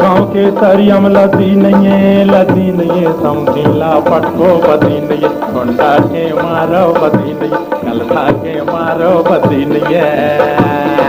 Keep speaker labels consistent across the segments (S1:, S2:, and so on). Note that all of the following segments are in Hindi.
S1: गाँव के तरियम लदी नहीं समझिला पटको बदी नहीं होंडा के मारो बदी नहीं कलथा के मारो बदी नहीं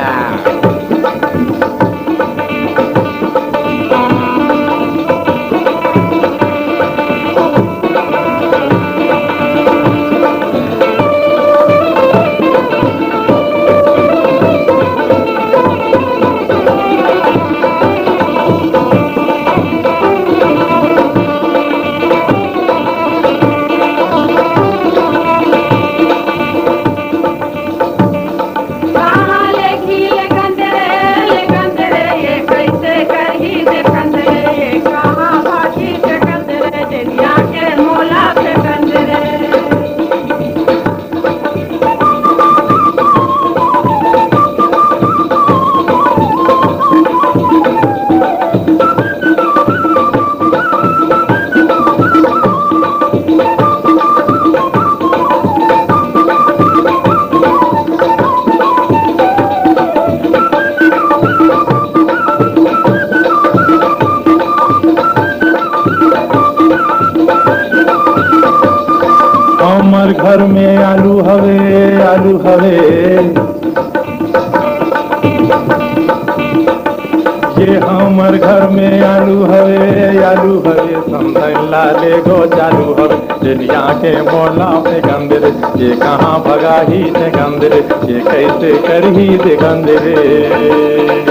S1: हमर घर में आलू हवे ये हमर घर में आलू हवे समझला ले गो चालू हवे दुनिया के मोला पे गंदरे ये कहाँ भगा ही से गंदरे ये कैसे करही से गंदरे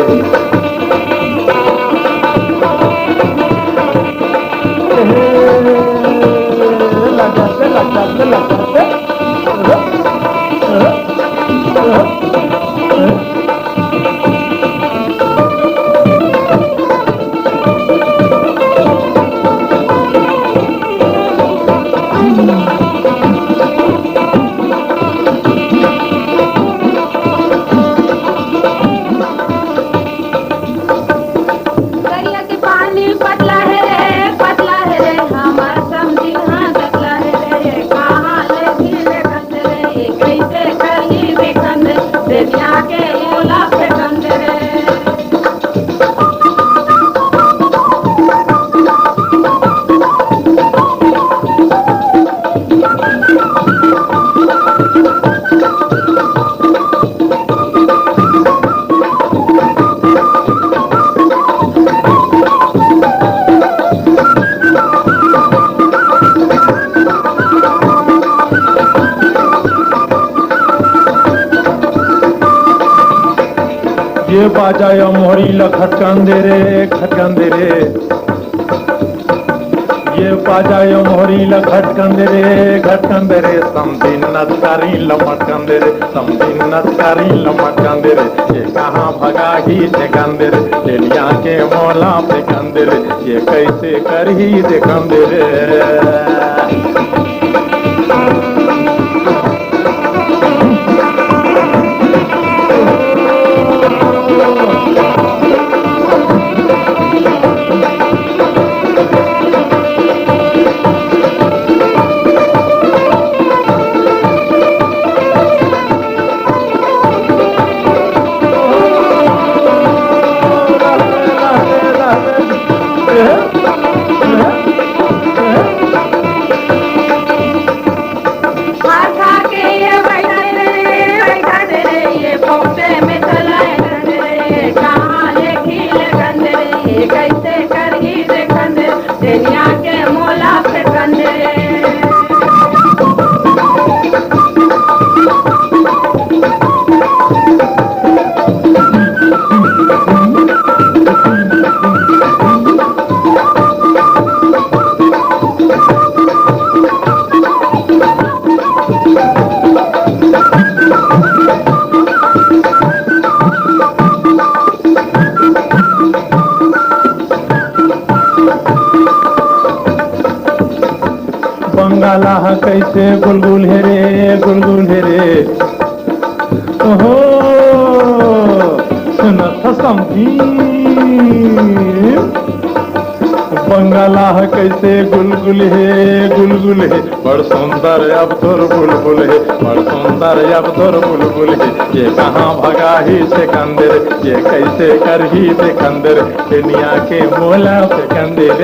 S1: ये बाजा मोहरी ल खटकन दे रे ये बाजा मोहरी ल खटकन दे रे समदिन नदकारी लमटकन दे रे समदिन नदकारी लमटकन दे रे ये कहाँ भगा ही से गंदे रे लेलिया के मोला पे गंदे रे ये कैसे करही से गंदे रे बंगाला कैसे गुलगुल है रे ओहो सुनत समझी बंगाला कैसे गुलगुल है बड़ सुंदर अब तोर बुलबुल है बड़ सुंदर अब तोर बुलबुल है ये कहाँ भगा ही सिकंदर ये कैसे कर ही सिकंदर दुनिया के मोला सिकंदर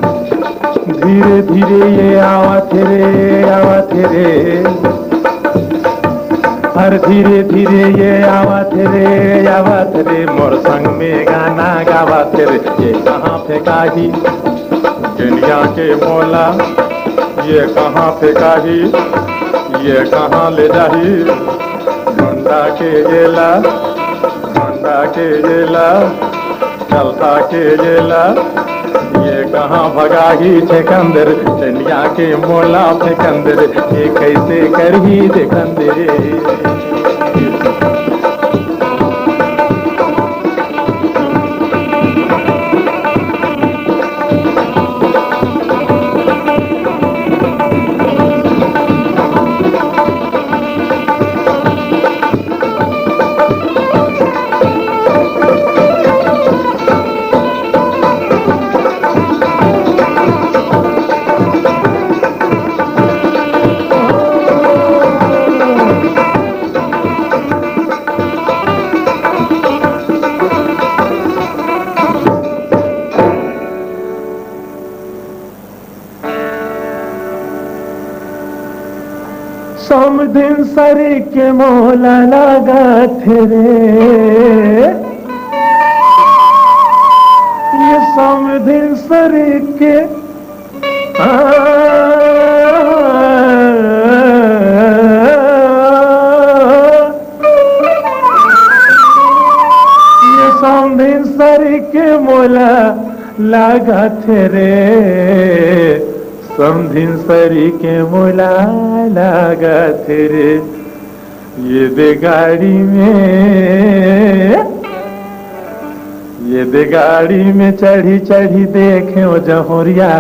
S1: धीरे धीरे ये आवा थे हर धीरे धीरे ये आवा थे मोर संग में गाना गावा थे ये कहाँ फेंकाही दुनिया के मोला ये कहाँ फेंकाही ये कहाँ ले जाही ढूंढा के गेला चलता के गेला ये कहाँ भगा ही सिकंदर दुनिया के मोला सिकंदर ये कैसे कर ही सिकंदर समदिन सरी के मोला लगा थे रे ये समदिन सरी के ये समदिन सरी के मोला लगा थे रे समधिन सरी के मोला लगा थे रे ये दे गाड़ी में चढ़ी चढ़ी देखे जहुरिया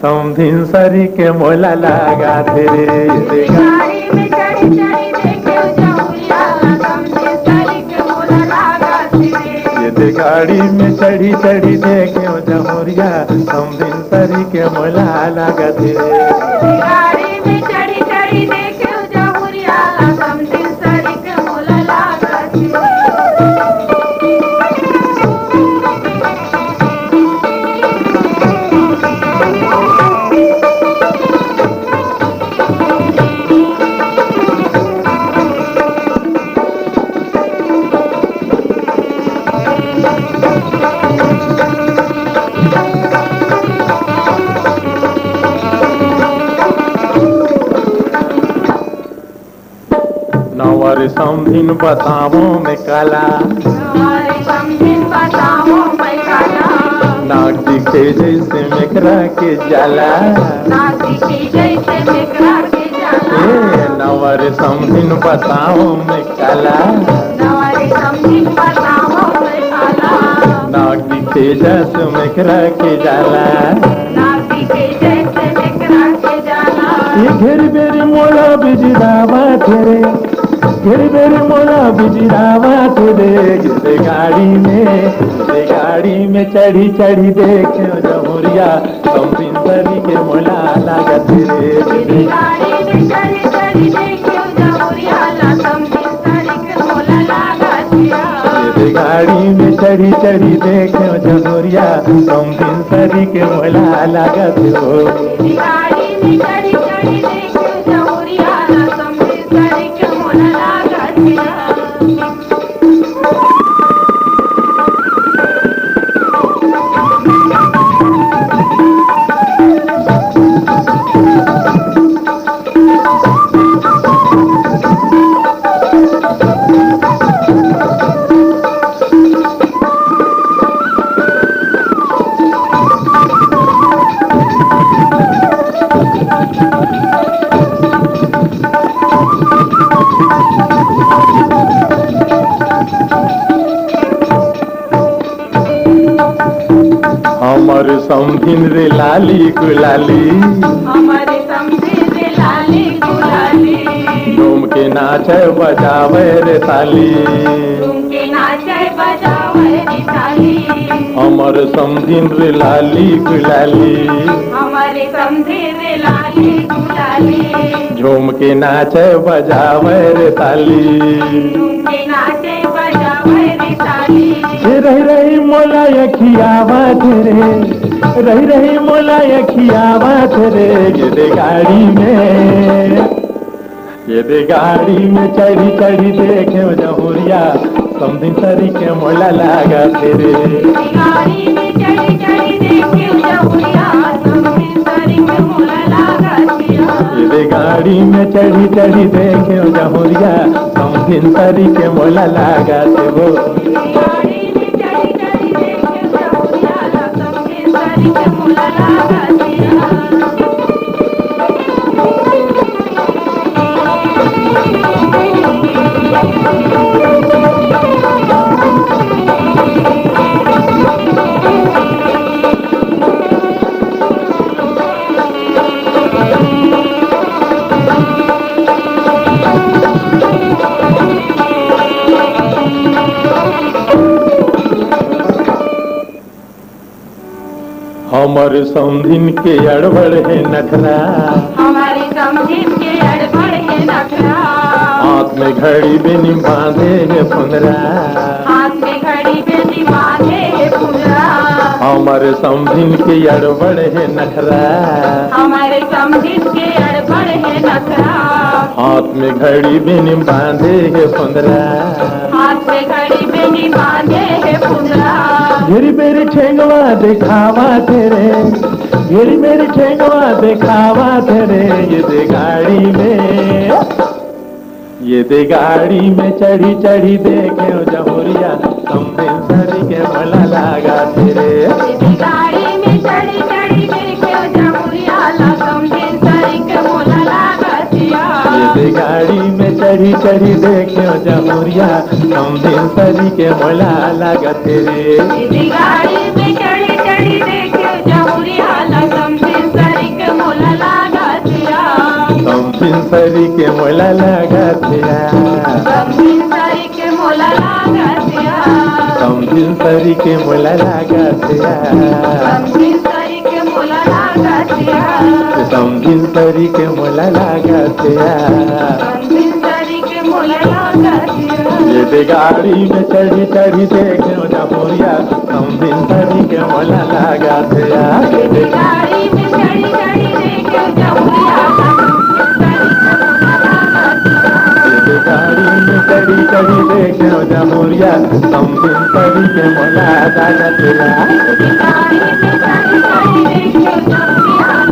S1: समधिन सरी के मोला लगा थे रे ये दे गाड़ी में चढ़ी चढ़ी देखे जहुरिया समधिन सरी के मोला लगा थे ये दे गाड़ी में चढ़ी चढ़ी देखे जहुरिया समधिन सरी के मोला लगा थे
S2: गाड़ी में चढ़ी चढ़ी देखे जहुरिया समधिन सरी के मोला लगा थे
S1: नवर समधिन बताओ में काला नाक दिखे जैसे मेकरा के जाला नवर समधिन बताओ में काला नाक दिखे जैसे मेकरा के जाला ये घेर बेरी मोला बिजदावा तेरे घेरी बेरी मोला बिजरावा तेरे गिरे गाड़ी में चढ़ी चढ़ी देखे जमुरिया समथिन सरी के मोला लागत रे
S2: तेरी गाड़ी में चढ़ी चढ़ी देखियो जमुरिया लसम दिन सरी के मोला लागत
S1: रे गाड़ी में चढ़ी चढ़ी देखे जमुरिया समथिन सरी के मोला लागत हो
S2: तेरी गाड़ी में चढ़ी चढ़ी देखियो जमुरिया लसम दिन सरी के मोला लागत
S1: हमर समथिन रे लाली गुलाली
S2: हमारे समझे रे लाली गुलाली
S1: झूम के नाचे बजावे रे ताली
S2: तुमके नाचे बजावे रे ताली
S1: हमर समथिन रे लाली गुलाली
S2: हमारे समझे रे लाली गुलाली
S1: झूम के नाचे बजावे रे ताली
S2: तुमके नाचे बजावे रे ताली
S1: रही रही मोला यखियावा तेरे रही रही मोला यखियावा तेरे ये दे गाड़ी में चढ़ी चढ़ी देखे जहुरिया समथिन सरी के मोला लागा तेरे
S2: गाड़ी में चढ़ी चढ़ी देखियो जमुरिया समझे सरी के मोला लागत
S1: ये दे गाड़ी में चढ़ी चढ़ी देखे जहुरिया समथिन सरी के मोला लागा तेरे
S2: गाड़ी में चढ़ी चढ़ी देखियो जमुरिया समझे सरी के मोला लागत
S1: हमर समधिन के अड़बड़ है नखरा
S2: हमारी समझिन के अड़बड़ है नखरा
S1: हाथ में घड़ी बिनी बांधे है फुंदरा
S2: हाथ में घड़ी बेनी बांधे है पूरा
S1: हमर समधिन के अड़बड़ है नखरा
S2: हमारे समझिन के अड़बड़ है नखरा
S1: हाथ में घड़ी बिनी बांधे है फुंदरा
S2: हाथ में घड़ी बेनी बांधे है पूरा
S1: घेरी मेरी ठेंगवा दिखावा तेरे घेरी मेरी ठेंगवा दिखावा तेरे ये दे गाड़ी में चढ़ी चढ़ी देखे जमुरिया समथिन सरी के मोला लागा तेरे
S2: गाड़ी में चढ़ी चढ़ी देखियो जमुरिया लसम दिन सरी के मोला लागत
S1: ये दे गाड़ी में चढ़ी चढ़ी देखे जमुरिया समथिन सरी के मोला लागा तेरे
S2: गाड़ी में चढ़ी चढ़ी देखियो जमुरिया लसम दिन सरी के मोला लागत
S1: समथिन सरी के मोला लागा तेरा
S2: समझिन सरी के मोला लागत
S1: समथिन सरी के मोला लागा तेरा
S2: समझिन सरी के मोला लागत
S1: समथिन सरी के मोला लागा तेरा
S2: समझिन सरी के मोला लागत
S1: ये दे गाड़ी में चढ़ी चढ़ी देखे जमुरिया समथिन सरी के मोला लागा तेरा
S2: गाड़ी में चढ़ी चढ़ी देखियो जमुरिया
S1: ये दे गाड़ी में चढ़ी चढ़ी देखे जमुरिया समथिन सरी के मोला लागा तेरा
S2: गाड़ी में चढ़ी चढ़ी देखियो जमुरिया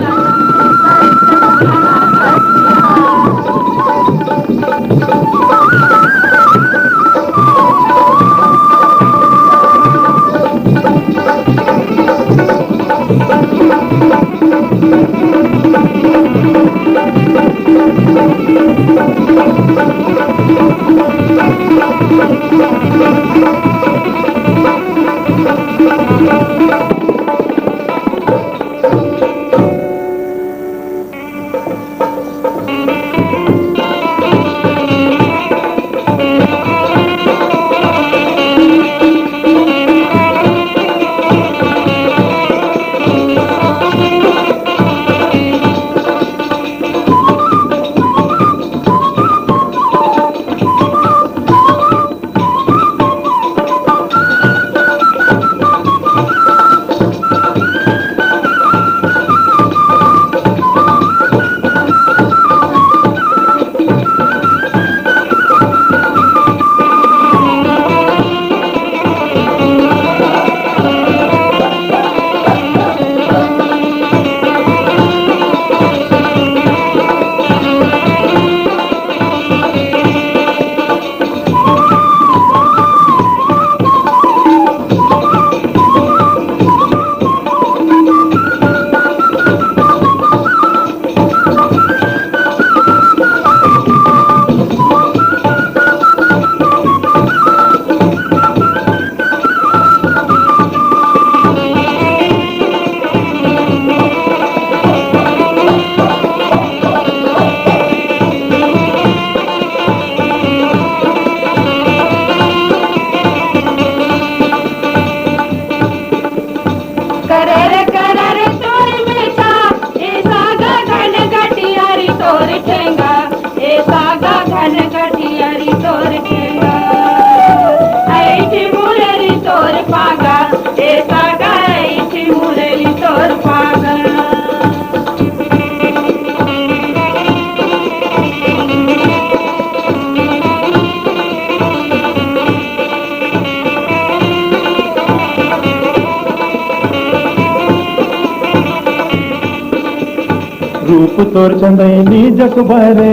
S1: रूप तोर चंदैनी जकबारे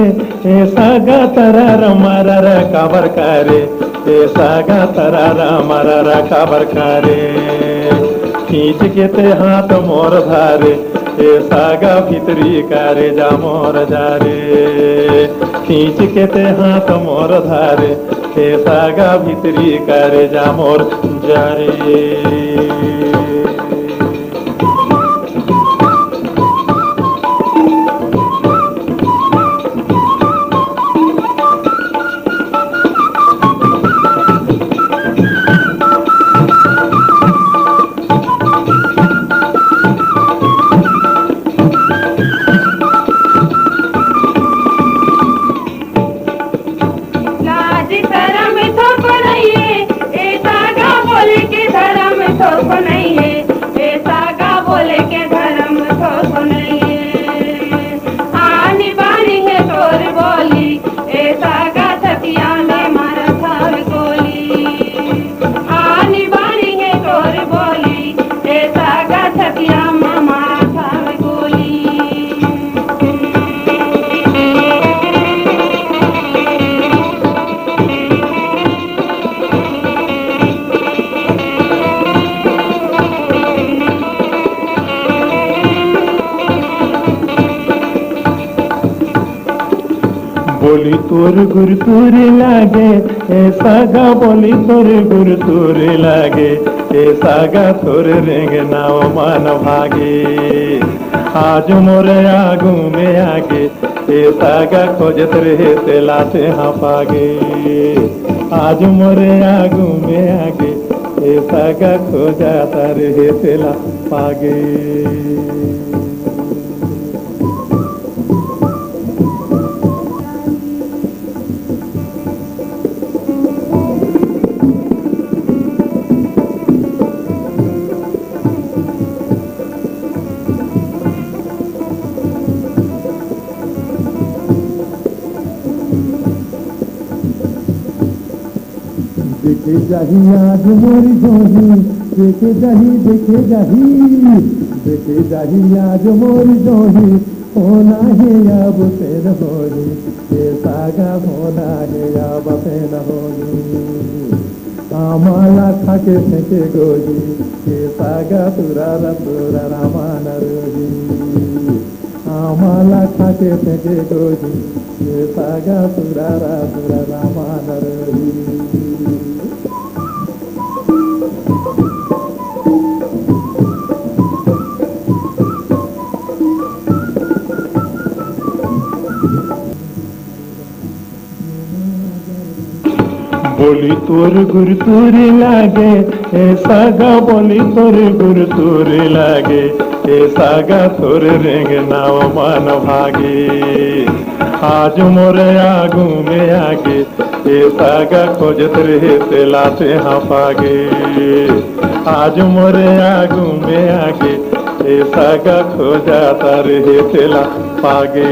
S1: ए सागा तरार मरार काबर कारे ए सागा तरार मरार काबर कारे खींच के ते हाथ मोर धारे ए सागा भितरी कारे जा मोर जारे खींच के ते हाथ मोर धारे ए सागा भितरी कारे जा मोर जारे। बोली तोर गुर तोर लागे ए सागा बोली तोर गुर तोर लागे ए सागा तोर रेंग नाव मान भागे आज मोरे आगू में आगे ए सागा खोजत रहे तेला से हाँ पागे आज मोरे आगू में आगे ए सागा खोजाता रहे तेला पागे। देखे जाही आज मोरी जोही देखे जाही देखे जाही आज मोरी जोही होना है अब पेन होली ये सागा होना है अब पेन होली आमाला खाके फेंके गोली ये सागा तुरा रामान रोही आमाला खाके फेंके गोली ये सागा तुरा रामान रोही। बोली तोर गुर तोर लागे ए सागा बोली तोर गुर तोर लागे ए सागा तोर रेंग नाव मान भागे आज मोरे आगू में आगे ए सागा खोजत रहे तेला से हाँ पागे आज मोरे आगू में आगे ए सागा खोजाता रहे तेला पागे।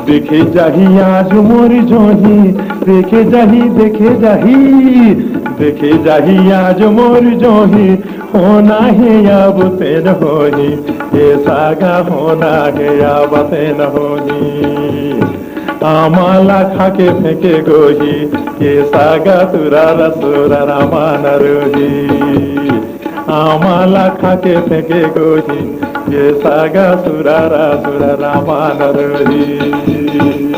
S1: देखे जाही आज मोर जोही देखे जाही आज मोर जोही होना है अब तेन होही ये सागा होना है अब तेन होही आमाला खाके फेंके गोही के सागा तुरा रसुरा रामान रोही आमाला खाके फेंके गोही के सागा सुरा रसुरा रामान रोही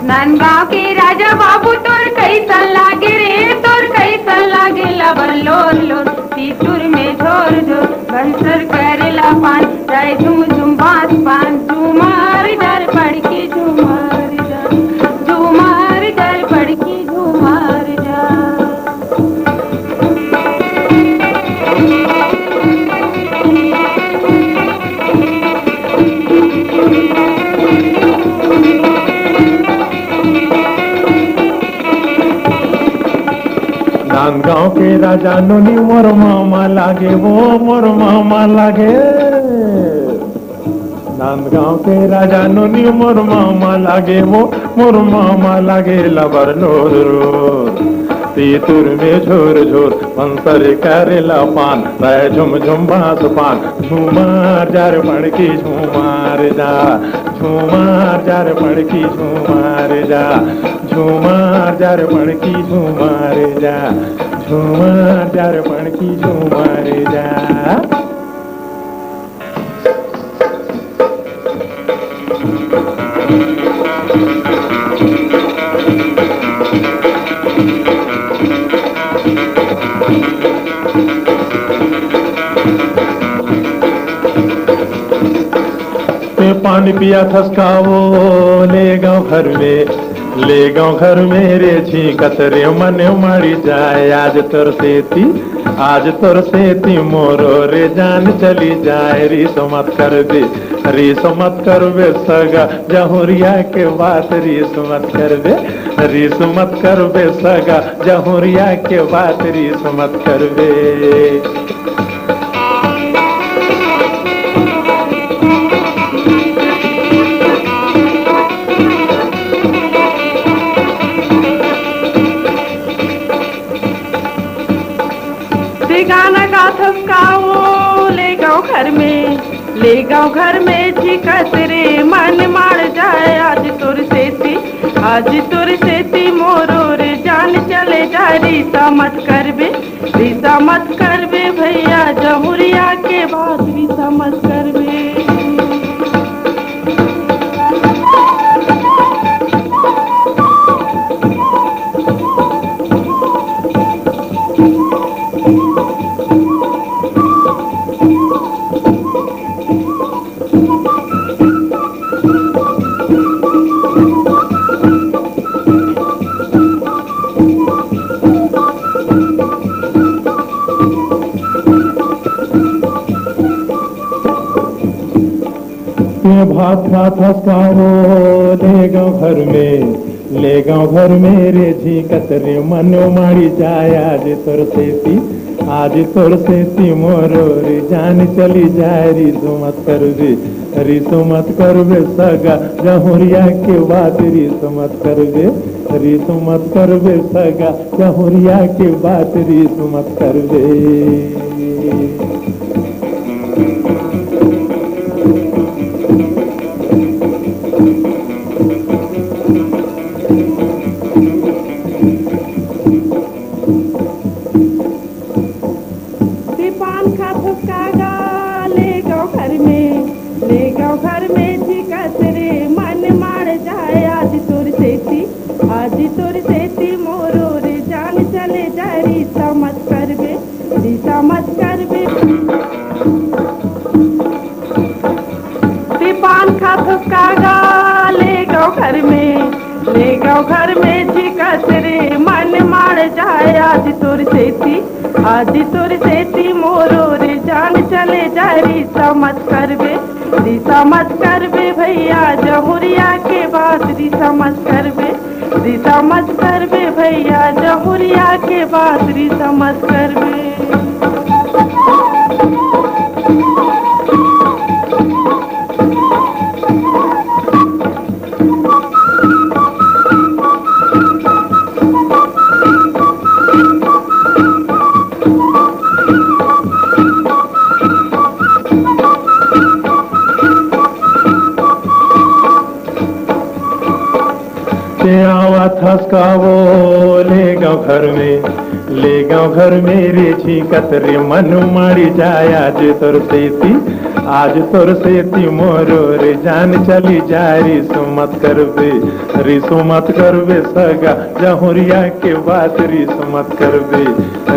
S2: नांदगांव के राजा बाबू तोर कैसन लागे रे तोर कैसन लागे लबर लोर लोर तीसुर में झोर झोर बंसर करेला पान जाए झूम झूम बांस पान झूमार डर पड़की झूमार जा झूमार डर पड़की झूमार जा
S1: नांदगांव के राजा नोनी मोर मामा लागे वो मोर मामा लागे नांदगांव के राजा नोनी मोर मामा लागे वो मोर मामा लागे लबर लोर रोर तीतुर में झोर झोर बंसर करेला पान रह झुम झुम बांस पान झूमार जार पड़की झूमार जा झूमार जार पड़की झूमार जा झूमार जार पड़की झूमार जा झूमार जार पड़की झूमार जा पानी पिया थसकावो ले गाँव घर में ले गाँव घर में रे झीकत रे मन मारी जाए आज तोर सेती मोरो रे जान चली जाए रीसो मत कर बे सगा जहुरिया के बात रीसो मत कर बे सगा जहुरिया के बात रीसो मत कर बे
S2: गाना गाथस काओ ले गाँव घर में झिकत रे मन मार जाए आज तोर सेती मोरो रे जान चले जाए रीसा मत करबे भैया जमुरिया के बात भी समझ कर बे।
S1: भात भात हसकारो ले गाँव घर में, ले गाँव घर में रे झिकत रे मनो मारी जाय आज तोर सेती, आज तोर सेती मोरो रे जान चली जाए रिसो मत कर बे, रिसो मत कर बे सगा जहुरिया के बात रिसो मत कर बे, रिसो मत कर बे सगा जहुरिया के बात रिसो मत कर बे।
S2: आज तोर सेती मोरो रे जान चले जाए रिसा मत कर बे, रिसा मत कर बे भैया जमुरिया के बात रिसा मत कर बे, रिसा मत कर बे भैया जमुरिया के बात रिसा मत कर बे।
S1: थसकावो ले गाँव घर में, ले गाँव घर में रे झिकत रे मनु मारी जाय आज तोर सेती, आज तोर सेती मोरो रे जान चली जाए रिसो मत कर बे, रिसो मत कर बे सगा जहुरिया के बात रिसो मत कर बे,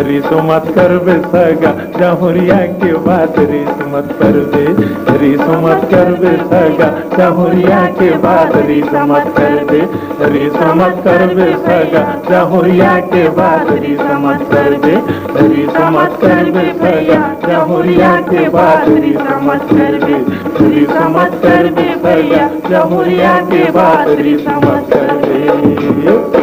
S1: रिसो मत कर बे सगा जहुरिया के बात रिसो मत कर बे, रिसो मत कर बे सगा जहुरिया के बात रिसो मत कर बे, रिसो मत कर बे सगा जहुरिया के बात रिसो मत कर बे, रिसो मत कर बे सगा जहुरिया के बात रिसो मत कर बे, रिसो मत कर बे सगा जहुरिया के बात रिसो मत कर बे।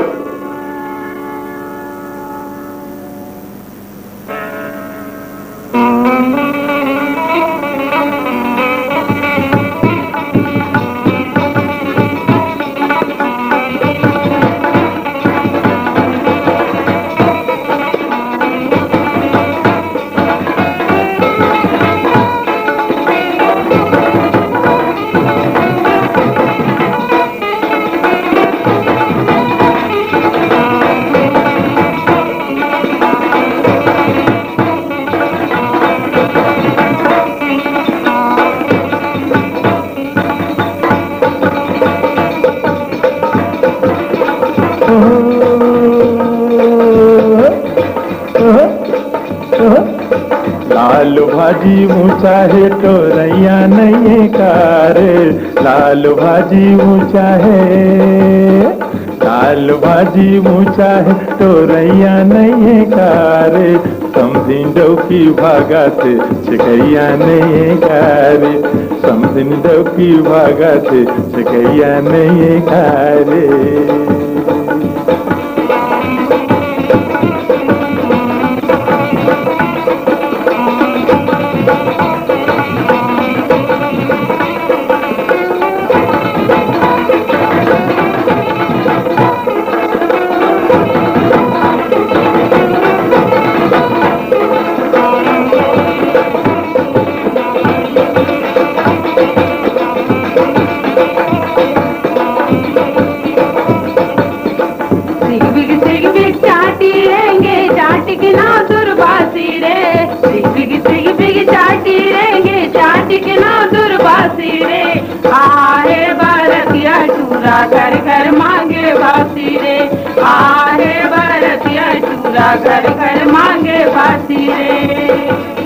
S1: लाल भाजी ऊंचा है टोरैया नहीं कारे, लाल भाजी ऊंचा है, लाल भाजी ऊंचा है टोरैया नहीं कारे, समझिन डौकी भागा थे छिकैया नहीं कारे, समझिन डौकी भागा थे छिकैया नहीं कारे।
S2: चूरा घर घर मांगे बासी रे आहे बरतिया चूरा घर घर मांगे बासी रे